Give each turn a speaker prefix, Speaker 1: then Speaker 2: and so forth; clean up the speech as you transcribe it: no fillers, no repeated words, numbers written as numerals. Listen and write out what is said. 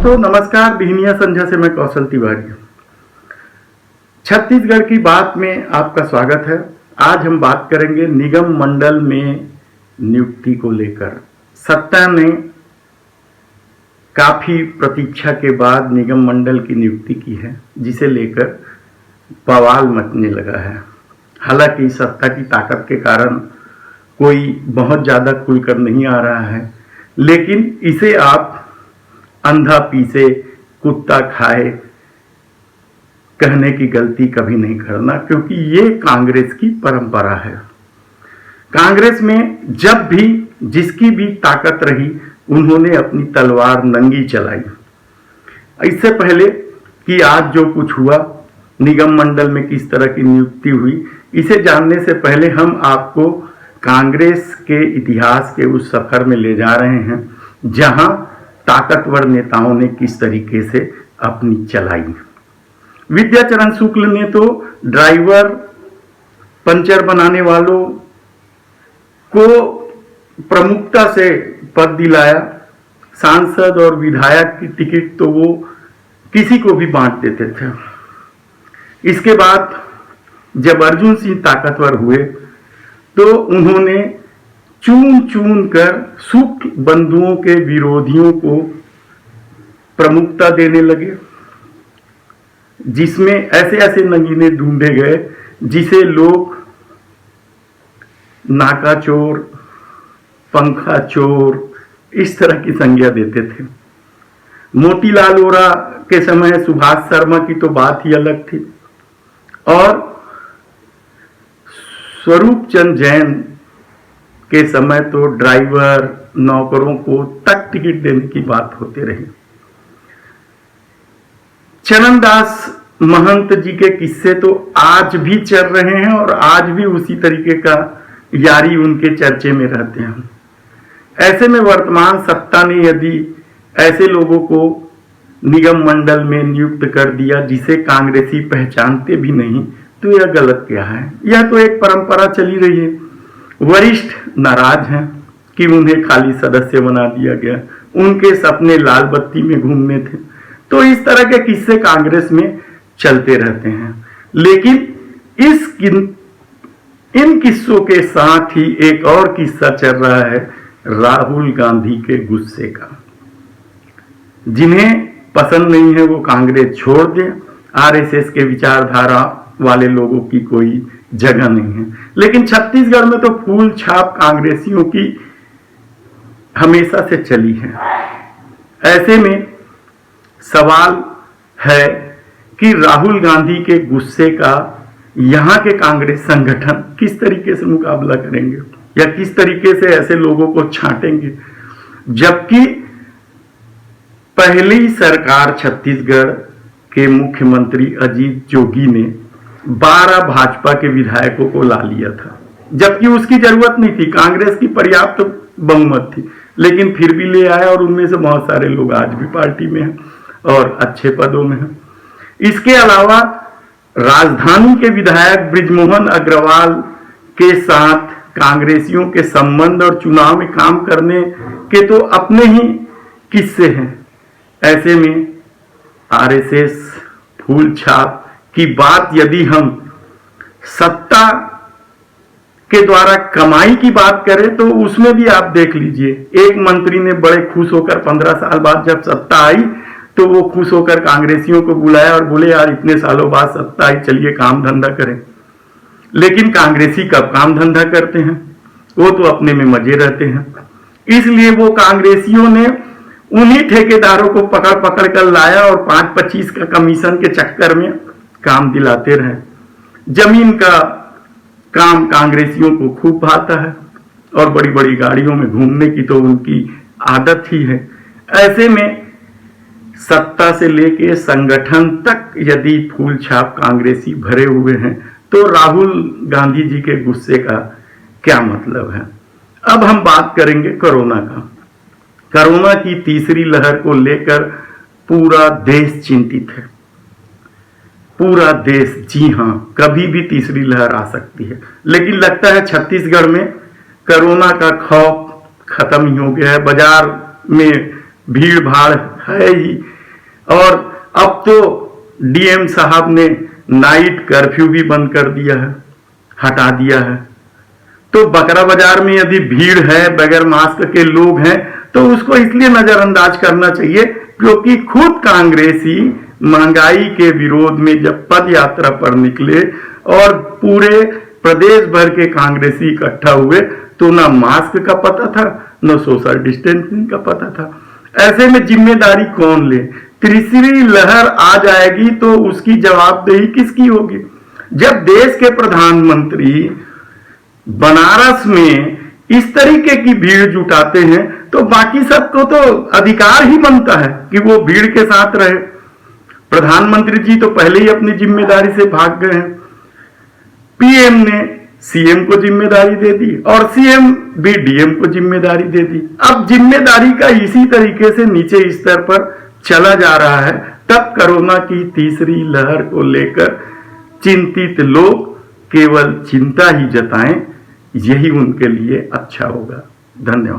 Speaker 1: दोस्तों नमस्कार। बिहनिया संध्या से मैं कौशल तिवारी। छत्तीसगढ़ की बात में आपका स्वागत है। आज हम बात करेंगे निगम मंडल में नियुक्ति को लेकर। सत्ता ने काफी प्रतीक्षा के बाद निगम मंडल की नियुक्ति की है, जिसे लेकर बवाल मचने लगा है। हालांकि सत्ता की ताकत के कारण कोई बहुत ज्यादा खुलकर नहीं आ रहा है, लेकिन इसे आप अंधा पीसे कुत्ता खाए कहने की गलती कभी नहीं करना, क्योंकि ये कांग्रेस की परंपरा है। कांग्रेस में जब भी जिसकी भी ताकत रही, उन्होंने अपनी तलवार नंगी चलाई। इससे पहले कि आज जो कुछ हुआ, निगम मंडल में किस तरह की नियुक्ति हुई, इसे जानने से पहले हम आपको कांग्रेस के इतिहास के उस सफर में ले जा रहे हैं, जहां ताकतवर नेताओं ने किस तरीके से अपनी चलाई। विद्याचरण शुक्ल ने तो ड्राइवर, पंचर बनाने वालों को प्रमुखता से पद दिलाया। सांसद और विधायक की टिकट तो वो किसी को भी बांट देते थे। इसके बाद जब अर्जुन सिंह ताकतवर हुए तो उन्होंने चुन चुन कर सुख बंधुओं के विरोधियों को प्रमुखता देने लगे, जिसमें ऐसे ऐसे नगीने ढूंढे गए जिसे लोग नाका चोर, पंखा चोर, इस तरह की संज्ञा देते थे। मोतीलाल वोरा के समय सुभाष शर्मा की तो बात ही अलग थी, और स्वरूप चंद जैन के समय तो ड्राइवर, नौकरों को तक टिकट देने की बात होती रही। चरणदास महंत जी के किस्से तो आज भी चल रहे हैं, और आज भी उसी तरीके का यारी उनके चर्चे में रहते हैं। ऐसे में वर्तमान सत्ता ने यदि ऐसे लोगों को निगम मंडल में नियुक्त कर दिया जिसे कांग्रेसी पहचानते भी नहीं, तो यह गलत क्या है? यह तो एक परंपरा चली रही है। वरिष्ठ नाराज हैं कि उन्हें खाली सदस्य बना दिया गया, उनके सपने लाल बत्ती में घूमने थे। तो इस तरह के किस्से कांग्रेस में चलते रहते हैं। लेकिन इन किस्सों के साथ ही एक और किस्सा चल रहा है राहुल गांधी के गुस्से का। जिन्हें पसंद नहीं है वो कांग्रेस छोड़ दें, आरएसएस के विचारधारा वाले लोगों की कोई जगह नहीं है। लेकिन छत्तीसगढ़ में तो फूल छाप कांग्रेसियों की हमेशा से चली है। ऐसे में सवाल है कि राहुल गांधी के गुस्से का यहां के कांग्रेस संगठन किस तरीके से मुकाबला करेंगे, या किस तरीके से ऐसे लोगों को छांटेंगे, जबकि पहली सरकार छत्तीसगढ़ के मुख्यमंत्री अजीत जोगी ने 12 भाजपा के विधायकों को ला लिया था, जबकि उसकी जरूरत नहीं थी। कांग्रेस की पर्याप्त बहुमत थी, लेकिन फिर भी ले आया, और उनमें से बहुत सारे लोग आज भी पार्टी में हैं और अच्छे पदों में हैं। इसके अलावा राजधानी के विधायक बृजमोहन अग्रवाल के साथ कांग्रेसियों के संबंध और चुनाव में काम करने के तो अपने ही किस्से हैं। ऐसे में आरएसएस, फूल छाप की बात यदि हम सत्ता के द्वारा कमाई की बात करें, तो उसमें भी आप देख लीजिए, एक मंत्री ने बड़े खुश होकर 15 साल बाद जब सत्ता आई, तो वो खुश होकर कांग्रेसियों को बुलाया और बोले यार इतने सालों बाद सत्ता आई, चलिए काम धंधा करें। लेकिन कांग्रेसी कब काम धंधा करते हैं? वो तो अपने में मजे रहते हैं। इसलिए वो कांग्रेसियों ने उन्हीं ठेकेदारों को पकड़ पकड़ कर लाया और 5-25 का कमीशन के चक्कर में काम दिलाते रहे। जमीन का काम कांग्रेसियों को खूब भाता है, और बड़ी बड़ी गाड़ियों में घूमने की तो उनकी आदत ही है। ऐसे में सत्ता से लेके संगठन तक यदि फूल छाप कांग्रेसी भरे हुए हैं, तो राहुल गांधी जी के गुस्से का क्या मतलब है? अब हम बात करेंगे कोरोना का। कोरोना की तीसरी लहर को लेकर पूरा देश चिंतित है। पूरा देश, जी हां, कभी भी तीसरी लहर आ सकती है। लेकिन लगता है छत्तीसगढ़ में कोरोना का खौफ खत्म ही हो गया है। बाजार में भीड़ भाड़ है ही, और अब तो डीएम साहब ने नाइट कर्फ्यू भी बंद कर दिया है, हटा दिया है। तो बकरा बाजार में यदि भीड़ है, बगैर मास्क के लोग हैं, तो उसको इसलिए नजरअंदाज करना चाहिए क्योंकि खुद कांग्रेसी महंगाई के विरोध में जब पद यात्रा पर निकले और पूरे प्रदेश भर के कांग्रेसी इकट्ठा हुए, तो ना मास्क का पता था, न सोशल डिस्टेंसिंग का पता था। ऐसे में जिम्मेदारी कौन ले? तीसरी लहर आ जाएगी तो उसकी जवाबदेही किसकी होगी? जब देश के प्रधानमंत्री बनारस में इस तरीके की भीड़ जुटाते हैं, तो बाकी सबको तो अधिकार ही बनता है कि वो भीड़ के साथ रहे। प्रधानमंत्री जी तो पहले ही अपनी जिम्मेदारी से भाग गए हैं। पीएम ने सीएम को जिम्मेदारी दे दी और सीएम भी डीएम को जिम्मेदारी दे दी। अब जिम्मेदारी का इसी तरीके से नीचे स्तर पर चला जा रहा है। तब कोरोना की तीसरी लहर को लेकर चिंतित लोग केवल चिंता ही जताएं, यही उनके लिए अच्छा होगा। धन्यवाद।